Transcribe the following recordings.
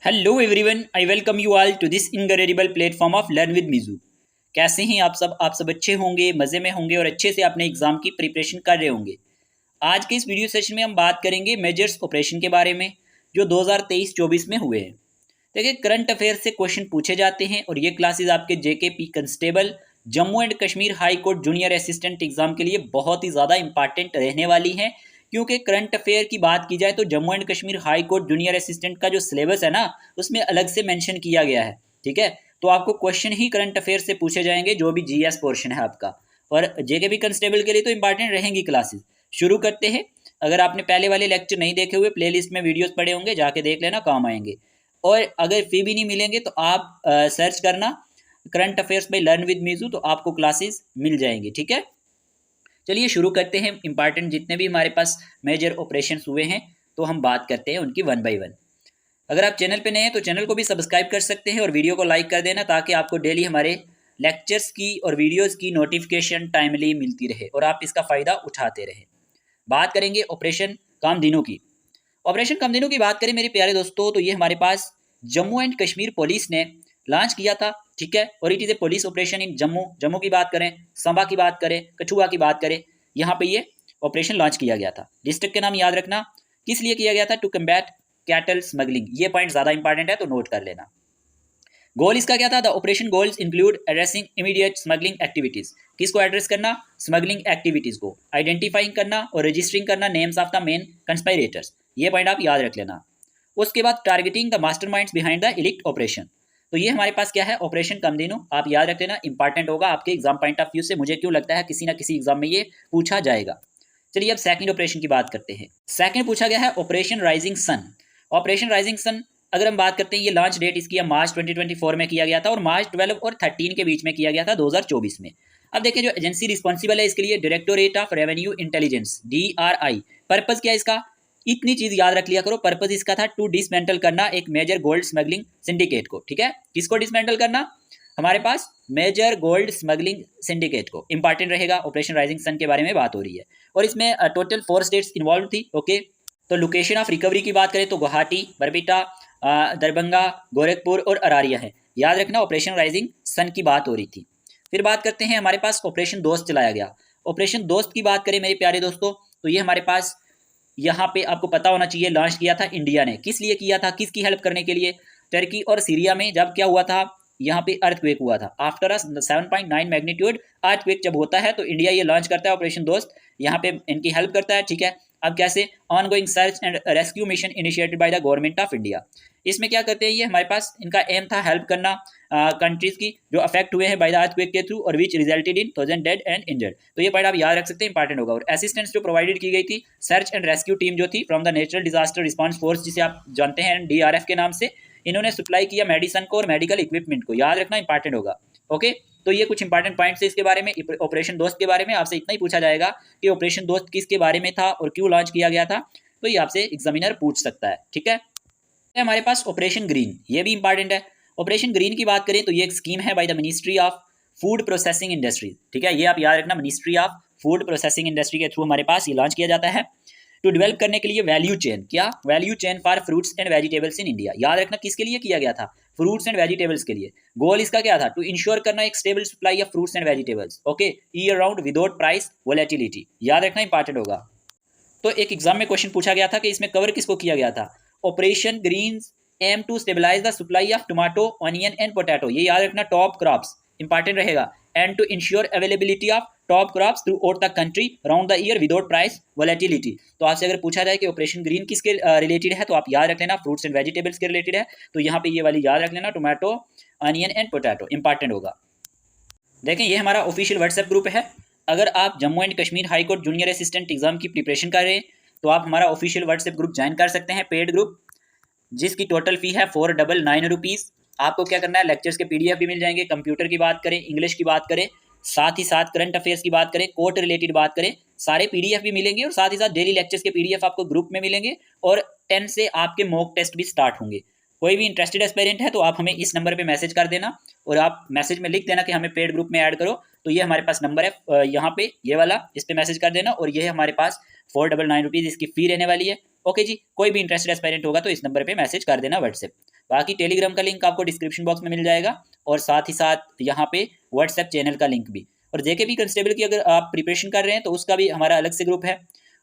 Hello everyone, I welcome you all to this incredible platform of learn with Meeju. कैसे हैं आप सब अच्छे होंगे, मज़े में होंगे और अच्छे से अपने एग्ज़ाम की प्रिपरेशन कर रहे होंगे। आज के इस वीडियो सेशन में हम बात करेंगे मेजर्स ऑपरेशन के बारे में जो 2023-24 में हुए हैं। देखिए, करंट अफेयर से क्वेश्चन पूछे जाते हैं और ये क्लासेज आपके JKP constable, Jammu and Kashmir high court junior assistant exam के लिए बहुत ही ज़्यादा इंपॉर्टेंट रहने वाली हैं। क्योंकि करंट अफेयर की बात की जाए तो Jammu and Kashmir high court junior assistant का जो सिलेबस है ना, उसमें अलग से मेंशन किया गया है। ठीक है, तो आपको क्वेश्चन ही करंट अफेयर से पूछे जाएंगे, जो भी जीएस पोर्शन है आपका। और जेकेपी कांस्टेबल के लिए तो इंपॉर्टेंट रहेंगी क्लासेस। शुरू करते हैं। अगर आपने पहले वाले लेक्चर नहीं देखे हुए, प्लेलिस्ट में वीडियोस पड़े होंगे, जाके देख लेना, काम आएंगे। और अगर फी भी नहीं मिलेंगे तो आप सर्च करना current affairs by learn with Meeju, तो आपको क्लासेस मिल जाएंगी। ठीक है, चलिए शुरू करते हैं। इंपॉर्टेंट जितने भी हमारे पास मेजर ऑपरेशंस हुए हैं तो हम बात करते हैं उनकी वन बाय वन। अगर आप चैनल पे नए हैं तो चैनल को भी सब्सक्राइब कर सकते हैं और वीडियो को लाइक कर देना, ताकि आपको डेली हमारे लेक्चर्स की और वीडियोस की नोटिफिकेशन टाइमली मिलती रहे और आप इसका फ़ायदा उठाते रहें। बात करेंगे ऑपरेशन कामधेनु की। ऑपरेशन कामधेनु की बात करें मेरे प्यारे दोस्तों, तो ये हमारे पास जम्मू एंड कश्मीर पुलिस ने लॉन्च किया था। ठीक है, और it is a police operation in Jammu की बात करें, सांबा की बात करें, कठुआ की बात करें, यहाँ पे ये ऑपरेशन लॉन्च किया गया था। डिस्ट्रिक्ट के नाम याद रखना। किस लिए किया गया था? To combat cattle smuggling. ये पॉइंट ज़्यादा इंपॉर्टेंट है तो नोट कर लेना। गोल इसका क्या था? The operation goals include addressing immediate smuggling activities. किसको एड्रेस करना? स्मगलिंग एक्टिविटीज को आइडेंटिफाइंग करना और रजिस्टरिंग करना names of the main conspirators. ये पॉइंट आप याद रख लेना। उसके बाद targeting the masterminds behind the illicit operation. तो ये हमारे पास क्या है? ऑपरेशन कामधेनु। आप याद रख लेना, इंपॉर्टेंट होगा आपके एग्जाम पॉइंट ऑफ व्यू से। मुझे क्यों लगता है किसी ना किसी एग्जाम में ये पूछा जाएगा। चलिए अब सेकंड ऑपरेशन की बात करते हैं। सेकंड पूछा गया है Operation Rising Sun. Operation Rising Sun अगर हम बात करते हैं, ये लॉन्च डेट इसकी मार्च 2024 में किया गया था और मार्च 12 और 13 के बीच में किया गया था 2024 में। अब देखिए, जो एजेंसी रिस्पॉन्सिबल है इसके लिए, directorate of revenue intelligence, DRI। Purpose क्या है इसका? इतनी चीज याद रख लिया करो। पर्पज इसका था टू डिसमेंटल करना एक मेजर गोल्ड स्मगलिंग सिंडिकेट को। ठीक है, किसको डिसमेंटल करना? हमारे पास मेजर गोल्ड स्मगलिंग सिंडिकेट को। इंपॉर्टेंट रहेगा, ऑपरेशन राइजिंग सन के बारे में बात हो रही है। और इसमें टोटल 4 स्टेट्स इन्वॉल्व थी। ओके, तो लोकेशन ऑफ रिकवरी की बात करें तो गुवाहाटी, बरबीटा, दरभंगा, गोरखपुर और अरारिया है। याद रखना, ऑपरेशन राइजिंग सन की बात हो रही थी। फिर बात करते हैं, हमारे पास ऑपरेशन दोस्त चलाया गया। ऑपरेशन दोस्त की बात करें मेरे प्यारे दोस्तों, तो ये हमारे पास यहाँ पे आपको पता होना चाहिए, लॉन्च किया था इंडिया ने। किस लिए किया था? किसकी हेल्प करने के लिए? टर्की और सीरिया में जब क्या हुआ था, यहाँ पे अर्थक्वेक हुआ था। आफ्टर अ 7.9 मैग्नीट्यूड अर्थक्वेक जब होता है तो इंडिया ये लॉन्च करता है ऑपरेशन दोस्त, यहाँ पे इनकी हेल्प करता है। ठीक है, अब कैसे? On going search and rescue mission initiated by the government of India. इसमें क्या करते हैं ये? हमारे पास इनका एम था हेल्प करना कंट्रीज की जो अफेक्ट हुए हैं बाय द अर्थक्वेक के थ्रू और विच resulted in 1000 dead and injured. तो ये पॉइंट आप याद रख सकते हैं, इंपॉर्टेंट होगा। और असिस्टेंस जो प्रोवाइडेड की गई थी, सर्च एंड रेस्क्यू टीम जो थी from the natural disaster response force, जिसे आप जानते हैं DRF के नाम से, इन्होंने सप्लाई किया मेडिसिन को और मेडिकल इक्विपमेंट को। याद रखना, इंपॉर्टेंट होगा। ओके, तो ये कुछ इंपॉर्टेंट पॉइंट्स है इसके बारे में। ऑपरेशन दोस्त के बारे में आपसे इतना ही पूछा जाएगा कि ऑपरेशन दोस्त किसके बारे में था और क्यों लॉन्च किया गया था, तो ये आपसे एग्जामिनर पूछ सकता है। ठीक है, हमारे पास ऑपरेशन ग्रीन, ये भी इंपॉर्टेंट है। ऑपरेशन ग्रीन की बात करें तो ये एक स्कीम है by the ministry of food processing industry. ठीक है, ये आप याद रखना, ministry of food processing industry के थ्रू हमारे पास ये लॉन्च किया जाता है टू डेवलप करने के लिए वैल्यू चेन। क्या? Value chain for fruits and vegetables in India. याद रखना, किसके लिए किया गया था? फ्रूट्स एंड वेजिटेबल्स के लिए। गोल इसका क्या था? टू इंश्योर करना एक stable supply of fruits and vegetables, okay, year round without price volatility. याद रखना, इंपॉर्टेंट होगा। तो एक एग्जाम में क्वेश्चन पूछा गया था कि इसमें कवर किसको किया गया था? Operation Greens aim to stabilise the supply of tomato, onion and potato. ये याद रखना, टॉप क्रॉप्स इंपॉर्टेंट रहेगा। And to ensure availability of top crops throughout the country round the year without price volatility. तो आपसे अगर पूछा जाए कि ऑपरेशन ग्रीन किसके रिलेटेड है, तो आप याद रख लेना फ्रूट्स एंड वेजिटेबल्स के रिलेटेड है। तो यहाँ पे ये वाली याद रख लेना, tomato, onion and potato, important होगा। देखें, ये हमारा ऑफिशियल व्हाट्सएप ग्रुप है। अगर आप Jammu and Kashmir high court junior assistant exam की प्रिपरेशन कर रहे हैं तो आप हमारा ऑफिशियल व्हाट्सएप ग्रुप ज्वाइन कर सकते हैं, पेड ग्रुप, जिसकी टोटल फी है 499 रुपीज़। आपको क्या करना है? लेक्चर्स के PDF भी मिल जाएंगे। कंप्यूटर की बात करें, इंग्लिश की बात करें, साथ ही साथ करंट अफेयर्स की बात करें, कोर्ट रिलेटेड बात करें, सारे PDF भी मिलेंगे और साथ ही साथ डेली लेक्चर्स के PDF आपको ग्रुप में मिलेंगे। और 10 से आपके मॉक टेस्ट भी स्टार्ट होंगे। कोई भी इंटरेस्टेड एस्पायरेंट है तो आप हमें इस नंबर पे मैसेज कर देना और आप मैसेज में लिख देना कि हमें पेड ग्रुप में ऐड करो। तो ये हमारे पास नंबर है, यहाँ पे ये वाला, इस पे मैसेज कर देना और ये है हमारे पास 499 रुपीज़ इसकी फ़ी रहने वाली है। ओके जी, कोई भी इंटरेस्टेड एस्पायरेंट होगा तो इस नंबर पे मैसेज कर देना व्हाट्सएप। बाकी टेलीग्राम का लिंक आपको डिस्क्रिप्शन बॉक्स में मिल जाएगा और साथ ही साथ यहाँ पे व्हाट्सएप चैनल का लिंक भी। और जेकेपी कांस्टेबल की अगर आप प्रिपरेशन कर रहे हैं तो उसका भी हमारा अलग से ग्रुप है,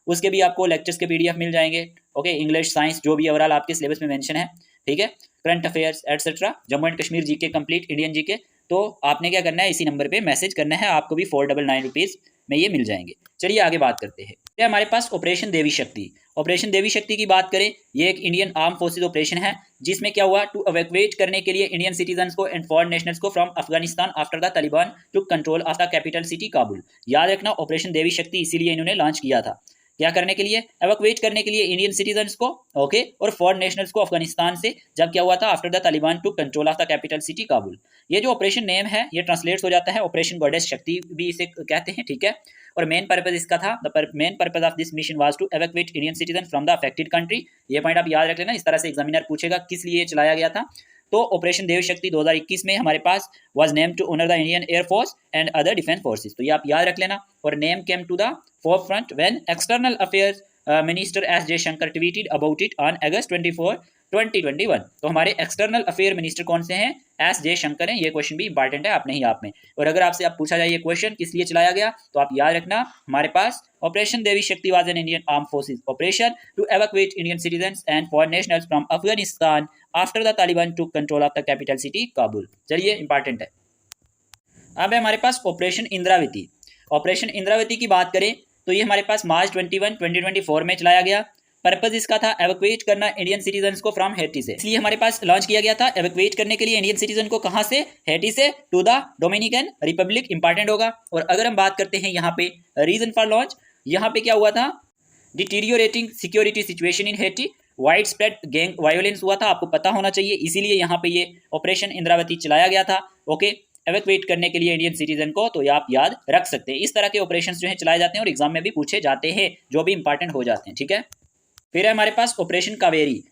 उसके भी आपको लेक्चर्स के PDF मिल जाएंगे। ओके, इंग्लिश साइंस जो भी ओवरऑल आपके सिलेबस में मेंशन है, ठीक है, current affairs etcetera, Jammu and Kashmir GK complete, Indian GK. तो आपने क्या करना है, इसी नंबर पे मैसेज करना है, आपको भी 499 रुपीज़ में ये मिल जाएंगे। चलिए आगे बात करते हैं। फिर हमारे पास ऑपरेशन देवी शक्ति। ऑपरेशन देवी शक्ति की बात करें, ये एक इंडियन आर्म फोर्सेज ऑपरेशन है जिसमें क्या हुआ, टू एवैक्यूएट करने के लिए इंडियन सिटीजन्स को एंड फॉरेन नेशनल्स को from Afghanistan after the Taliban took control of the capital city Kabul. याद रखना, ऑपरेशन देवी शक्ति इसीलिए इन्होंने लॉन्च किया था, क्या करने के लिए, एवैक्यूएट करने के लिए इंडियन सिटीजन्स को, ओके, और फॉरेन नेशनल्स को अफगानिस्तान से, जब क्या हुआ था, after the Taliban took control of the capital city Kabul. ये जो ऑपरेशन नेम है ये ट्रांसलेट्स हो जाता है ऑपरेशन गॉडेस शक्ति भी इसे कहते हैं, ठीक है। और मेन पर्पज इसका था, the main purpose of this mission was to evacuate Indian citizen from the affected country. ये पॉइंट आप याद रख लेना, इस तरह से एग्जामिनर पूछेगा किस लिए चलाया गया था। तो ऑपरेशन देव शक्ति 2021 में हमारे पास was name to honour the Indian air force and other defence forces. तो ये आप याद रख लेना। और name came to the forefront when external affairs minister S Jaishankar tweeted about it on August 24, 2021। तो हमारे एक्सटर्नल अफेयर मिनिस्टर कौन से हैं, एस जयशंकर हैं। ये क्वेश्चन भी इंपॉर्टेंट है, आप नहीं आप में। और अगर आपसे आप पूछा जाए ये क्वेश्चन किस लिए चलाया गया, तो आप याद रखना, हमारे पास operation Devi Shakti was an Indian armed forces operation to evacuate Indian citizens and foreign nationals from Afghanistan after the Taliban took control of the capital city Kabul. चलिए, इंपॉर्टेंट है। अब है हमारे पास ऑपरेशन इंद्रावती। ऑपरेशन इंद्रावती की बात करें तो ये हमारे पास मार्च 21, 2024 में चलाया गया। पर्पज इसका था एवैक्यूएट करना इंडियन सिटीजन्स को फ्रॉम हैटी से, इसलिए हमारे पास लॉन्च किया गया था एवैक्यूएट करने के लिए इंडियन सिटीजन को, कहां से, हैटी से to the Dominican Republic. Important होगा। और अगर हम बात करते हैं यहाँ पे रीजन फॉर लॉन्च, यहाँ पे क्या हुआ था, deteriorating security situation in Hattie, wide spread gang violence हुआ था, आपको पता होना चाहिए, इसीलिए यहाँ पे ये ऑपरेशन इंद्रावती चलाया गया था। ओके, एवैक्यूएट करने के लिए इंडियन सिटीजन को, तो ये आप याद रख सकते हैं। इस तरह के ऑपरेशंस जो है चलाए जाते हैं और एग्जाम में भी पूछे जाते हैं, जो भी इंपॉर्टेंट हो जाते हैं, ठीक है। फिर है हमारे पास operation Kaveri,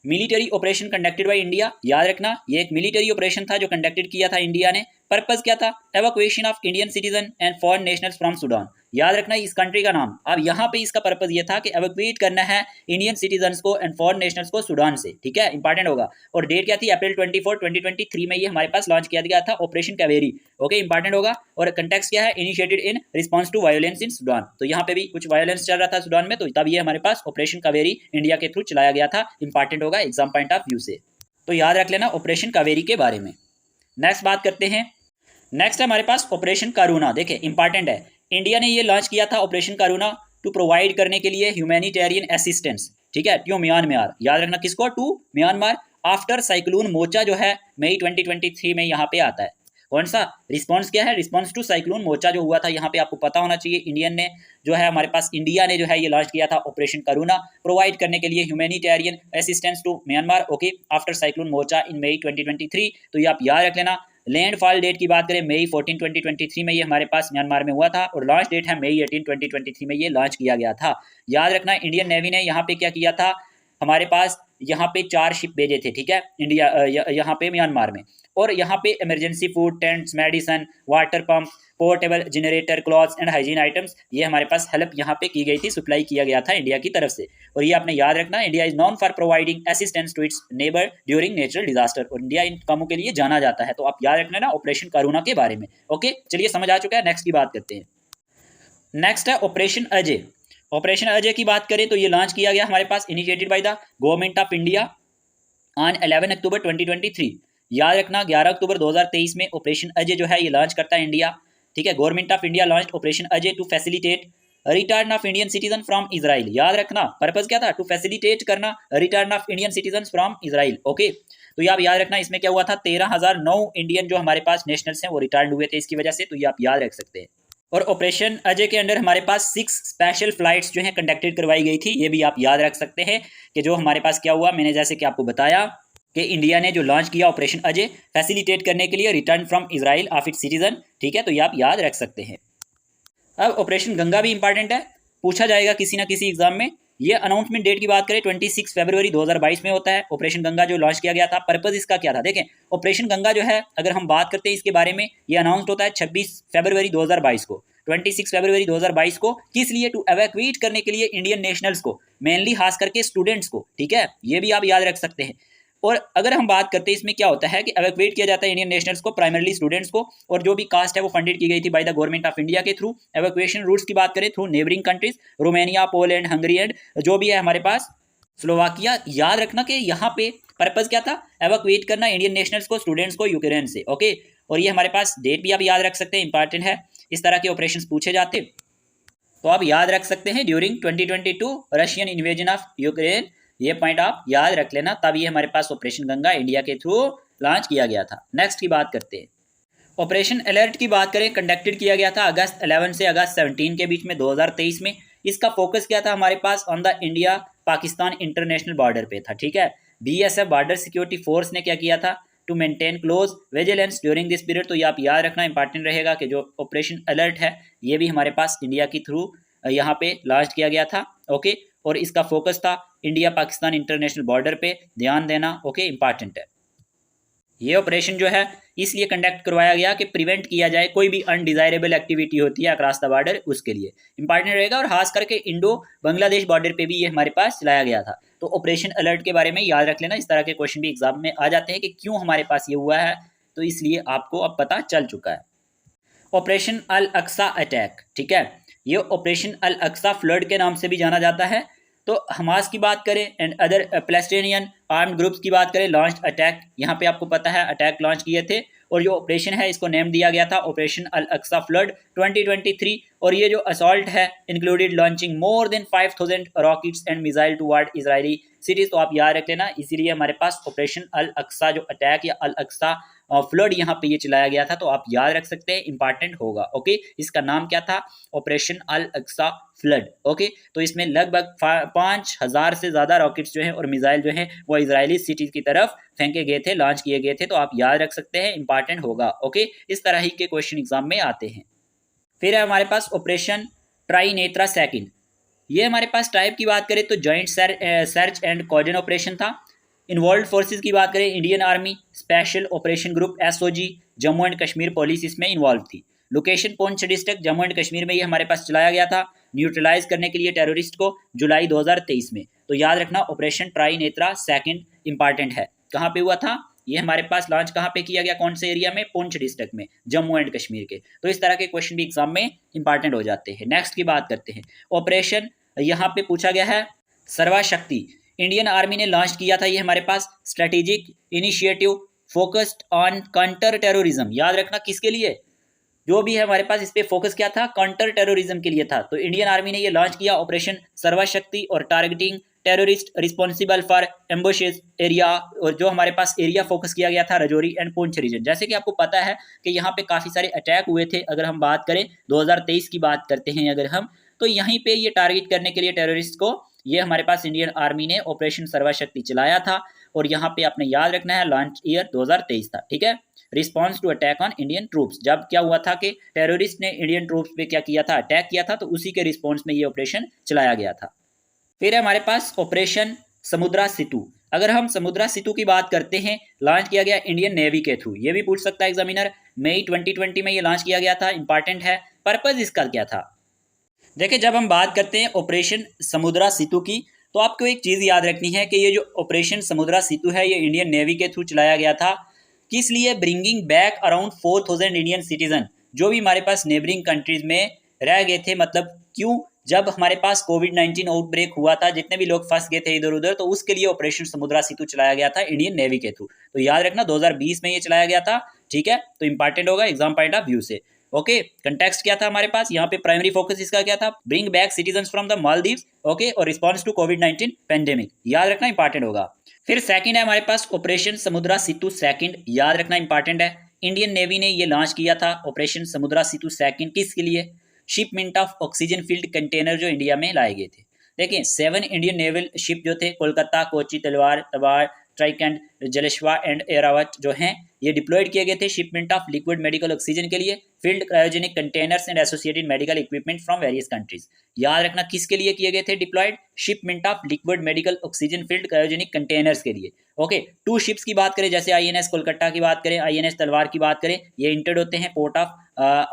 military operation conducted by India. याद रखना, ये एक मिलिट्री ऑपरेशन था जो कंडक्टेड किया था इंडिया ने। पर्पज क्या था, evacuation of Indian citizen and foreign nationals from Sudan. याद रखना इस कंट्री का नाम। अब यहाँ पे इसका पर्पज ये था कि एवैक्यूएट करना है इंडियन सिटीजन्स को एंड फॉरेन नेशनल्स को सूडान से, ठीक है, इंपॉर्टेंट होगा। और डेट क्या थी, अप्रैल 24, 2023 में ये हमारे पास लॉन्च किया गया था ऑपरेशन कावेरी। ओके, इंपॉर्टेंट होगा। और कंटेक्स्ट क्या है, initiated in response to violence in Sudan. तो यहाँ पे भी कुछ वायोलेंस चल रहा था सूडान में, तो तब ये हमारे पास ऑपरेशन कावेरी इंडिया के थ्रू चलाया गया था। इंपॉर्टेंट होगा एग्जाम पॉइंट ऑफ व्यू से, तो याद रख लेना ऑपरेशन कावेरी के बारे में। नेक्स्ट बात करते हैं। नेक्स्ट है हमारे पास ऑपरेशन कारूना। देखिए, इंपॉर्टेंट है, इंडिया ने ये लॉन्च किया था ऑपरेशन कारूना टू प्रोवाइड करने के लिए ह्यूमैनिटेरियन असिस्टेंस, ठीक है, टू म्यांमार। याद रखना किसको, to Myanmar after cyclone Mocha जो है मई 2023 में यहाँ पे आता है। कौन सा रिस्पॉन्स, क्या है, रिस्पॉन्स टू साइक्लोन मोचा जो हुआ था, यहाँ पे आपको पता होना चाहिए। इंडियन ने जो है हमारे पास, इंडिया ने जो है ये लॉन्च किया था ऑपरेशन कारूना, प्रोवाइड करने के लिए humanitarian assistance to Myanmar, okay, after cyclone Mocha in May 2023। तो ये आप याद रख लेना। लैंडफॉल डेट की बात करें, मई 14, 2023 में ये हमारे पास म्यांमार में हुआ था। और लॉन्च डेट है मई 18, 2023 में ये लॉन्च किया गया था। याद रखना, इंडियन नेवी ने यहाँ पे क्या किया था, हमारे पास यहाँ पे 4 शिप भेजे थे, ठीक है, इंडिया यहाँ पे म्यांमार में। और यहाँ पे emergency food, tents, medicine, water pump, portable generator, clothes and hygiene items, ये हमारे पास हेल्प यहाँ पे की गई थी, सप्लाई किया गया था इंडिया की तरफ से। और ये आपने याद रखना, India is known for providing assistance to its neighbour during natural disaster. और इंडिया इन कामों के लिए जाना जाता है। तो आप याद रखना ना ऑपरेशन कारूना के बारे में। ओके, चलिए समझ आ चुका है। नेक्स्ट की बात करते हैं। नेक्स्ट है ऑपरेशन अजय। ऑपरेशन अजय की बात करें तो ये लॉन्च किया गया हमारे पास, initiated by the government of India on 11 October 2023। याद रखना, 11 अक्टूबर 2023 में ऑपरेशन अजय जो है ये लॉन्च करता है इंडिया, ठीक है। Government of India launch operation Ajay to facilitate return of Indian citizen from Israel. याद रखना, पर्पज क्या था, टू फैसिलिटेट करना return of Indian citizen from Israel. Okay, तो ये आप याद रखना, इसमें क्या हुआ था, 13,009 इंडियन जो हमारे पास नेशनल्स हैं वो रिटर्न हुए थे इसकी वजह से। तो ये आप याद रख सकते हैं। और ऑपरेशन अजय के अंडर हमारे पास 6 स्पेशल फ्लाइट्स जो है कंडक्टेड करवाई गई थी। ये भी आप याद रख सकते हैं कि जो हमारे पास क्या हुआ, मैंने जैसे कि आपको बताया कि इंडिया ने जो लॉन्च किया ऑपरेशन अजय फैसिलिटेट करने के लिए return from Israel of its citizen, ठीक है। तो ये आप याद रख सकते हैं। अब ऑपरेशन गंगा भी इंपॉर्टेंट है, पूछा जाएगा किसी ना किसी एग्जाम में। ये अनाउंसमेंट डेट की बात करें 26 फरवरी 2022 में होता है ऑपरेशन गंगा जो लॉन्च किया गया था। पर्पज इसका क्या था, देखें, ऑपरेशन गंगा जो है अगर हम बात करते हैं इसके बारे में, ये अनाउंस होता है 26 फरवरी 2022 को, 26 फरवरी 2022 को। किस लिए, टू एवैक्यूएट करने के लिए इंडियन नेशनल्स को, मेनली खास करके स्टूडेंट्स को, ठीक है, ये भी आप याद रख सकते हैं। और अगर हम बात करते हैं इसमें क्या होता है कि एवैक्यूएट किया जाता है इंडियन नेशनल्स को, प्राइमरली स्टूडेंट्स को, और जो भी कास्ट है वो फंडेड की गई थी bye the government of India के थ्रू। एवैक्यूएशन रूट्स की बात करें through neighbouring countries Romania, Poland, Hungary and जो भी है हमारे पास स्लोवाकिया। याद रखना कि यहाँ पे पर्पज क्या था, एवैक्यूएट करना इंडियन नेशनल्स को, स्टूडेंट्स को यूक्रेन से। ओके, और ये हमारे पास डेट भी आप याद रख सकते हैं, इंपॉर्टेंट है, इस तरह के ऑपरेशन पूछे जाते तो आप याद रख सकते हैं। During 2022 Russian invasion of Ukraine, ये पॉइंट आप याद रख लेना। तब ये हमारे पास ऑपरेशन गंगा इंडिया के थ्रू लॉन्च किया गया था। नेक्स्ट की बात करते हैं, ऑपरेशन अलर्ट की बात करें, कंडक्टेड किया गया था अगस्त 11 से अगस्त 17 के बीच में 2023 में। इसका फोकस क्या था हमारे पास, on the India Pakistan international border पे था, ठीक है। बीएसएफ बॉर्डर सिक्योरिटी फोर्स ने क्या किया था, to maintain close vigilance during this period. तो ये आप याद रखना, इंपॉर्टेंट रहेगा कि जो ऑपरेशन अलर्ट है ये भी हमारे पास इंडिया के थ्रू यहाँ पे लॉन्च किया गया था। ओके, और इसका फोकस था इंडिया पाकिस्तान इंटरनेशनल बॉर्डर पे ध्यान देना। ओके, इंपॉर्टेंट है। ये ऑपरेशन जो है इसलिए कंडक्ट करवाया गया कि प्रिवेंट किया जाए कोई भी अनडिजायरेबल एक्टिविटी होती है अक्रॉस द बॉर्डर, उसके लिए इंपॉर्टेंट रहेगा। और खास करके इंडो बांग्लादेश बॉर्डर पे भी ये हमारे पास चलाया गया था। तो ऑपरेशन अलर्ट के बारे में याद रख लेना, इस तरह के क्वेश्चन भी एग्जाम में आ जाते हैं कि क्यों हमारे पास ये हुआ है, तो इसलिए आपको अब पता चल चुका है। ऑपरेशन अल अक्सा अटैक, ठीक है, ये ऑपरेशन अल अक्सा फ्लड के नाम से भी जाना जाता है। तो हमास की बात करें and other Palestinian armed groups की बात करें, लॉन्च अटैक, यहाँ पे आपको पता है अटैक लॉन्च किए थे। और जो ऑपरेशन है इसको नेम दिया गया था ऑपरेशन अल अक्सा फ्लड 2023। और ये जो असॉल्ट है included launching more than 5000 rockets and missile toward Israeli cities. तो आप याद रख लेना, इसीलिए हमारे पास ऑपरेशन अल अक्सा जो अटैक या अल अक्सा फ्लड यहाँ पे ये चलाया गया था। तो आप याद रख सकते हैं, इंपॉर्टेंट होगा। ओके, इसका नाम क्या था, ऑपरेशन अल अक्सा फ्लड। ओके, तो इसमें लगभग 5000 से ज़्यादा रॉकेट्स जो हैं और मिसाइल जो हैं वो इजरायली सिटीज की तरफ फेंके गए थे, लॉन्च किए गए थे। तो आप याद रख सकते हैं, इंपॉर्टेंट होगा। ओके, इस तरह ही के क्वेश्चन एग्जाम में आते हैं। फिर है हमारे पास ऑपरेशन ट्राई नेत्रा सेकंड। ये हमारे पास टाइप की बात करें तो joint search and coordination operation था। इन्वॉल्व फोर्सेस की बात करें, Indian army, special operation group SOG, Jammu and Kashmir police इसमें इन्वॉल्व थी। Location Poonch district Jammu and Kashmir में ये हमारे पास चलाया गया था, न्यूट्रलाइज करने के लिए टेररिस्ट को जुलाई 2023 में। तो याद रखना, operation try Netra second important है। कहाँ पे हुआ था ये हमारे पास लॉन्च, कहाँ पे किया गया, कौन से एरिया में, पुंछ डिस्ट्रिक्ट में, जम्मू एंड कश्मीर के। तो इस तरह के क्वेश्चन भी एग्जाम में इंपॉर्टेंट हो जाते हैं। नेक्स्ट की बात करते हैं, ऑपरेशन यहाँ पे पूछा गया है सर्वाशक्ति। इंडियन आर्मी ने लॉन्च किया था ये हमारे पास strategic initiative focused on counter terrorism. याद रखना किसके लिए, जो भी है हमारे पास इस पे फोकस क्या था, काउंटर टेररिज्म के लिए था। तो इंडियन आर्मी ने ये लॉन्च किया ऑपरेशन सर्वाशक्ति और targeting terrorist responsible for ambushes area. और जो हमारे पास एरिया फोकस किया गया था रजौरी एंड पुंछ रीजन। जैसे कि आपको पता है कि यहाँ पे काफ़ी सारे अटैक हुए थे। अगर हम बात करें 2023 की बात करते हैं अगर हम, तो यहीं पे ये टारगेट करने के लिए टेररिस्ट को ये हमारे पास इंडियन आर्मी ने ऑपरेशन सर्वाशक्ति चलाया था। और यहाँ पे आपने याद रखना है लॉन्च ईयर 2023 था, ठीक है। Response to attack on Indian troops, जब क्या हुआ था कि टेररिस्ट ने इंडियन ट्रूप्स पे क्या किया था, अटैक किया था, तो उसी के रिस्पॉन्स में ये ऑपरेशन चलाया गया था। फिर हमारे पास ऑपरेशन समुद्रा सेतु। अगर हम समुद्रा सेतु की बात करते हैं, लॉन्च किया गया इंडियन नेवी के थ्रू। ये भी पूछ सकता है एग्जामिनर, मई 2020 में ये लॉन्च किया गया था, इंपॉर्टेंट है। पर्पज इसका क्या था, देखिए जब हम बात करते हैं ऑपरेशन समुद्रा सेतु की, तो आपको एक चीज़ याद रखनी है कि ये जो ऑपरेशन समुद्रा सेतु है ये इंडियन नेवी के थ्रू चलाया गया था। किस लिए, bringing back around 4000 Indian citizen जो भी हमारे पास नेबरिंग कंट्रीज में रह गए थे। मतलब क्यों, जब हमारे पास कोविड-19 आउटब्रेक हुआ था, जितने भी लोग फंस गए थे इधर उधर, तो उसके लिए ऑपरेशन समुद्रा सेतु चलाया गया था इंडियन नेवी के थ्रू। तो याद रखना 2020 में ये चलाया गया था, ठीक है। तो इंपॉर्टेंट होगा एग्जाम पॉइंट ऑफ व्यू से। ओके, कंटेक्स्ट क्या था हमारे पास, यहाँ पे प्राइमरी फोकस इसका क्या था, bring back citizen from the Maldives, okay, और रिस्पॉन्स टू कोविड-19 पेंडेमिक। याद रखना इंपॉर्टेंट होगा। फिर सेकंड है हमारे पास ऑपरेशन समुद्रा सेतु सेकंड, याद रखना इंपॉर्टेंट है। इंडियन नेवी ने ये लॉन्च किया था ऑपरेशन समुद्रा सेतु सेकंड, किसके लिए, shipment of oxygen field container जो इंडिया में लाए गए थे। देखिए 7 इंडियन नेवल शिप जो थे, कोलकाता, कोची, तलवार, तबार, ट्राइकेंट, जलेश्वा एंड एरावत जो हैं, ये डिप्लॉयड किए गए थे shipment of liquid medical oxygen के लिए, field cryogenic containers and associated medical equipment from various countries. याद रखना किसके लिए किए गए थे deployed, shipment of liquid medical oxygen field cryogenic containers के लिए। ओके, 2 शिप्स की बात करें, जैसे INS कोलकाता की बात करें, INS तलवार की बात करें, ये इंटर्ड होते हैं पोर्ट ऑफ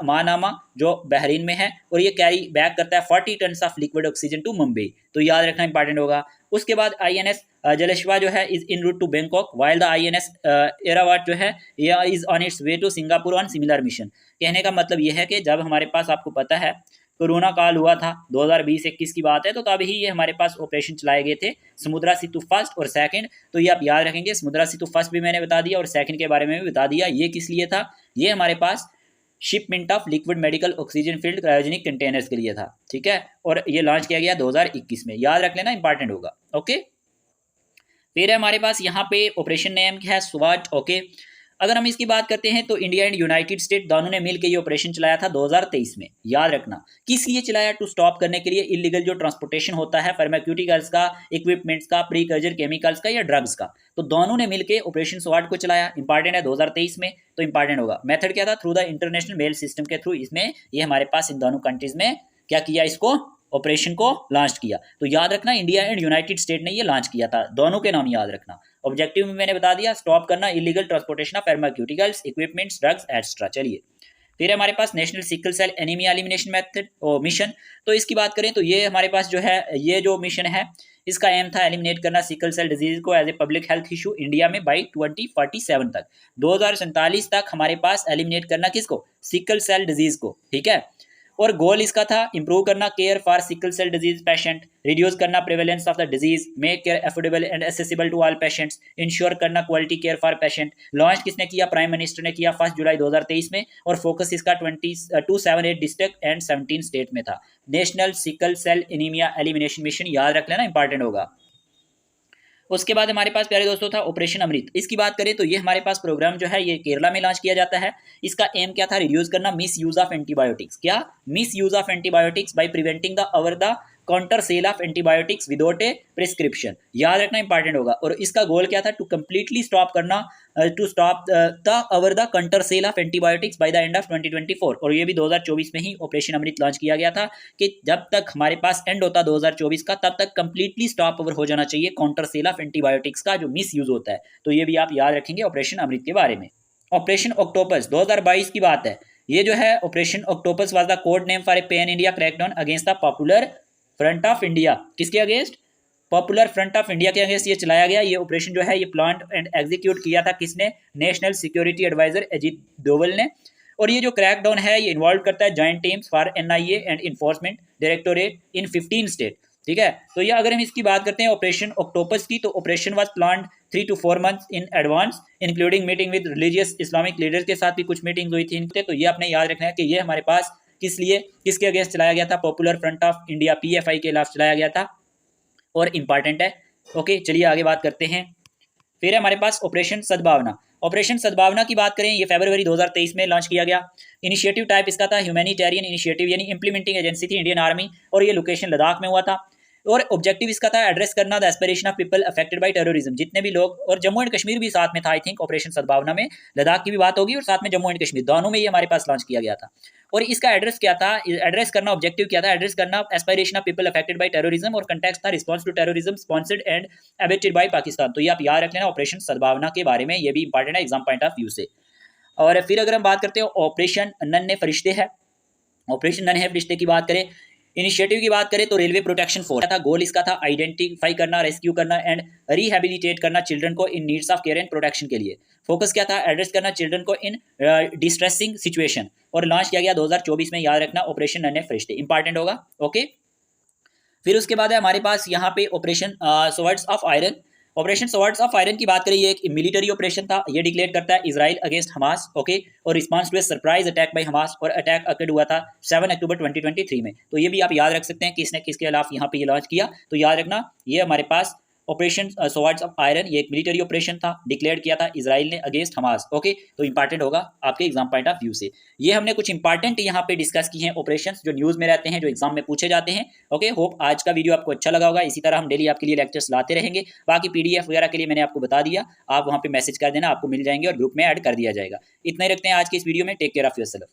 मानामा जो बहरीन में है, और ये कैरी बैक करता है 40 ton of liquid oxygen to Mumbai, तो याद रखना इंपॉर्टेंट होगा। उसके बाद INS जलश्वा जो है is in route to Bangkok, while the INS Airavat जो है ये is on its way to Singapore on similar mission. कहने का मतलब ये है कि जब हमारे पास, आपको पता है कोरोना काल हुआ था 2020-21 की बात है, तो तब ही ये हमारे पास ऑपरेशन चलाए गए थे, समुद्रा सेतु फर्स्ट और सेकंड। तो ये आप याद रखेंगे, समुद्रा सेतु फर्स्ट भी मैंने बता दिया और सेकंड के बारे में भी बता दिया। ये किस लिए था, ये हमारे पास shipment of liquid medical oxygen field cryogenic containers के लिए था, ठीक है, और ये लॉन्च किया गया 2021 में, याद रख लेना, इंपॉर्टेंट होगा। ओके, फिर हमारे पास यहाँ पे ऑपरेशन नेम क्या है, स्वाट। ओके, अगर हम इसकी बात करते हैं तो इंडिया एंड यूनाइटेड स्टेट दोनों ने मिलकर ये ऑपरेशन चलाया था 2023 में। याद रखना किस लिए चलाया, टू स्टॉप करने के लिए इलीगल जो ट्रांसपोर्टेशन होता है फार्मास्यूटिकल्स का, इक्विपमेंट्स का, प्रीकर्जर केमिकल्स का या ड्रग्स का, तो दोनों ने मिलकर ऑपरेशन स्वाट को चलाया। इंपॉर्टेंट है 2023 में, तो इंपॉर्टेंट होगा। मेथड क्या था, through the international mail system के थ्रू इसमें ये हमारे पास इन दोनों कंट्रीज में क्या किया, इसको ऑपरेशन को लॉन्च किया। तो याद रखना इंडिया एंड यूनाइटेड स्टेट ने ये लॉन्च किया था, दोनों के नाम याद रखना। ऑब्जेक्टिव में मैंने बता दिया, स्टॉप करना illegal transportation of pharmaceuticals, equipments, drugs extra. चलिए, फिर हमारे पास national sickle cell anaemia elimination method और मिशन। तो इसकी बात करें तो ये हमारे पास जो है, ये जो मिशन है इसका एम था एलिमिनेट करना सिकल सेल डिजीज को as a public health issue India में बाई 2047 तक, 2047 तक हमारे पास एलिमिनेट करना किसको, सिकल सेल डिजीज को, ठीक है। और गोल इसका था इंप्रूव करना care for sickle cell disease patient, reduce करना prevalence of the disease, make care affordable and accessible to all patients, ensure करना quality care for patient. Launch किसने किया, प्राइम मिनिस्टर ने किया 1 जुलाई 2023 में, और फोकस इसका 278 डिस्ट्रिक्ट एंड 17 स्टेट में था। National sickle cell anaemia elimination mission, याद रख लेना, इंपॉर्टेंट होगा। उसके बाद हमारे पास प्यारे दोस्तों था ऑपरेशन अमृत। इसकी बात करें तो ये हमारे पास प्रोग्राम जो है ये केरला में लॉन्च किया जाता है। इसका एम क्या था, रिड्यूस करना मिस यूज ऑफ एंटीबायोटिक्स। क्या, misuse of antibiotics by preventing the over the counter sale of antibiotics without a prescription, याद रखना, इंपॉर्टेंट होगा। और इसका गोल क्या था, टू कंप्लीटली स्टॉप करना, to stop the over the counter sale of antibiotics by the end of 2024। और ये भी 2024 में ही ऑपरेशन अमृत लॉन्च किया गया था कि जब तक हमारे पास एंड होता 2024 का, तब तक कंप्लीटली स्टॉप ओवर हो जाना चाहिए काउंटर सेल ऑफ एंटीबायोटिक्स का जो मिस यूज होता है। तो ये भी आप याद रखेंगे ऑपरेशन अमृत के बारे में। ऑपरेशन ऑक्टोपस 2022 की बात है। ये जो है operation octopus was the code name for a pan India crackdown against the popular front of India. किसके against, popular front of India के अगेंस्ट ये चलाया गया। ये ऑपरेशन जो है ये प्लान एंड एग्जीक्यूट किया था किसने, national security adviser Ajit Doval ने। और ये जो क्रैकडाउन है ये इन्वॉल्व करता है joint teams for NIA and enforcement directorate in 15 state, ठीक है। तो ये अगर हम इसकी बात करते हैं ऑपरेशन ऑक्टोपस की, तो operation was planned 3 to 4 months in advance, including meeting with religious Islamic leaders के साथ भी कुछ मीटिंग हुई थी। तो ये आपने याद रखना है कि ये हमारे पास किस लिए, किसके अगेंस्ट चलाया गया था, popular front of India PFI के खिलाफ चलाया गया था, और इंपॉर्टेंट है। ओके, चलिए आगे बात करते हैं। फिर हमारे पास ऑपरेशन सद्भावना। ऑपरेशन सद्भावना की बात करें, ये फरवरी 2023 में लॉन्च किया गया। इनिशिएटिव टाइप इसका था ह्यूमैनिटेरियन इनिशिएटिव, यानी इंप्लीमेंटिंग एजेंसी थी इंडियन आर्मी, और ये लोकेशन लद्दाख में हुआ था। और ऑब्जेक्टिव इसका था एड्रेस करना the aspiration of people affected by terrorism, जितने भी लोग, और जम्मू एंड कश्मीर भी साथ में था आई थिंक ऑपरेशन सद्भावना में, लद्दाख की भी बात होगी और साथ में जम्मू एंड कश्मीर, दोनों में ये हमारे पास लॉन्च किया गया था। और इसका एड्रेस क्या था, एड्रेस करना ऑब्जेक्टिव क्या था, एड्रेस करना aspiration of people affected by terrorism, और कंटेक्स्ट था response to terrorism sponsored and abetted by Pakistan. तो ये आप याद रख लेना ऑपरेशन सद्भावना के बारे में, ये भी इंपॉर्टेंट है एग्जाम पॉइंट ऑफ व्यू से। और फिर अगर हम बात करते हैं ऑपरेशन नन्हे फरिश्ते है, ऑपरेशन नन्हे फरिश्ते की बात करें, इनिशिएटिव की बात करें तो रेलवे प्रोटेक्शन फोर्स था। गोल इसका था आइडेंटिफाई करना, रेस्क्यू करना एंड रिहेबिलिटेट करना चिल्ड्रन को in needs of care and protection के लिए। फोकस क्या था, एड्रेस करना चिल्ड्रन को इन डिस्ट्रेसिंग सिचुएशन, और लॉन्च किया गया 2024 में, याद रखना ऑपरेशन नन्हे फरिश्ते, इंपॉर्टेंट होगा। ओके, फिर उसके बाद है हमारे पास यहाँ पे operation swords of iron. Operation swords of iron की बात करें, ये एक मिलिट्री ऑपरेशन था। ये डिक्लेयर करता है इजराइल अगेंस्ट हमास, ओके, और response to a surprise attack by Hamas, और अटैक अकर्ड हुआ था 7 अक्टूबर 2023 में। तो ये भी आप याद रख सकते हैं कि इसने किसके खिलाफ यहाँ पे ये लॉन्च किया। तो याद रखना ये हमारे पास ऑपरेशन स्वॉर्ड्स ऑफ आयरन, ये एक मिलिट्री ऑपरेशन था, डिक्लेयर किया था इजराइल ने अगेंस्ट हमास। ओके, तो इंपॉर्टेंट होगा आपके एग्जाम पॉइंट ऑफ व्यू से। ये हमने कुछ इंपॉर्टेंट यहाँ पे डिस्कस की हैं ऑपरेशंस जो न्यूज़ में रहते हैं, जो एग्जाम में पूछे जाते हैं। ओके, होप आज का वीडियो आपको अच्छा लगा होगा। इसी तरह हम डेली आपके लिए लेक्चर्स लाते रहेंगे। बाकी PDF वगैरह के लिए मैंने आपको बता दिया, आप वहाँ पे मैसेज कर देना, आपको मिल जाएंगे और ग्रुप में ऐड कर दिया जाएगा। इतना ही रखते हैं आज के इस वीडियो में। Take care of yourself.